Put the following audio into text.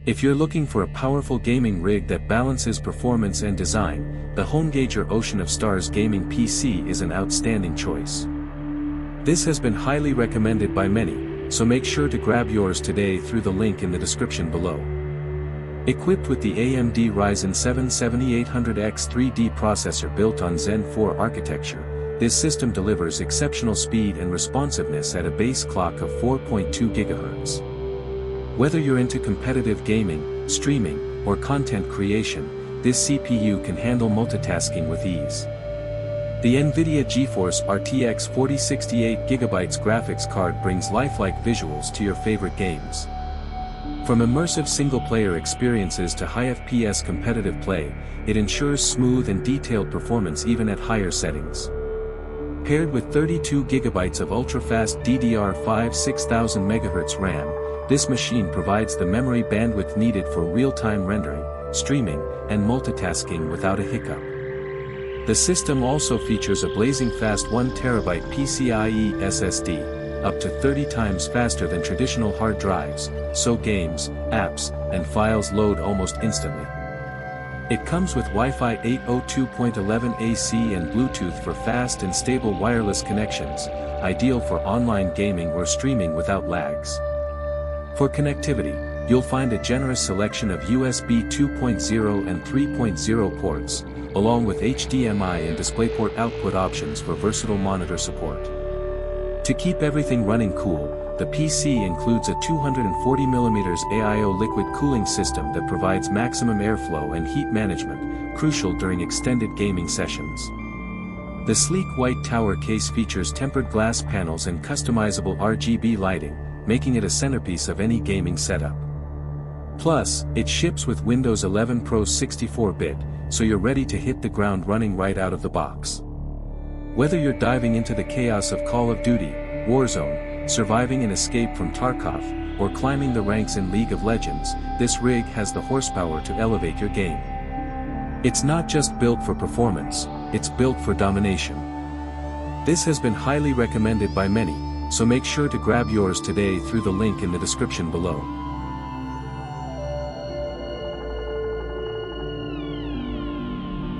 If you're looking for a powerful gaming rig that balances performance and design, the HOENGAGER Ocean of Stars gaming PC is an outstanding choice. This has been highly recommended by many, so make sure to grab yours today through the link in the description below. Equipped with the AMD Ryzen 7 7800X 3D processor built on Zen 4 architecture, this system delivers exceptional speed and responsiveness at a base clock of 4.2 GHz. Whether you're into competitive gaming, streaming, or content creation, this CPU can handle multitasking with ease. The NVIDIA GeForce RTX 4068GB graphics card brings lifelike visuals to your favorite games. From immersive single-player experiences to high FPS competitive play, it ensures smooth and detailed performance even at higher settings. Paired with 32 GB of ultra-fast DDR5 6000 MHz RAM, this machine provides the memory bandwidth needed for real-time rendering, streaming, and multitasking without a hiccup. The system also features a blazing fast 1TB PCIe SSD, up to 30 times faster than traditional hard drives, so games, apps, and files load almost instantly. It comes with Wi-Fi 802.11 AC and Bluetooth for fast and stable wireless connections, ideal for online gaming or streaming without lags. For connectivity, you'll find a generous selection of USB 2.0 and 3.0 ports, along with HDMI and DisplayPort output options for versatile monitor support. To keep everything running cool, the PC includes a 240mm AIO liquid cooling system that provides maximum airflow and heat management, crucial during extended gaming sessions. The sleek white tower case features tempered glass panels and customizable RGB lighting, making it a centerpiece of any gaming setup. Plus, it ships with Windows 11 Pro 64-bit, so you're ready to hit the ground running right out of the box. Whether you're diving into the chaos of Call of Duty, Warzone, surviving an escape from Tarkov, or climbing the ranks in League of Legends, this rig has the horsepower to elevate your game. It's not just built for performance, it's built for domination. This has been highly recommended by many, so make sure to grab yours today through the link in the description below.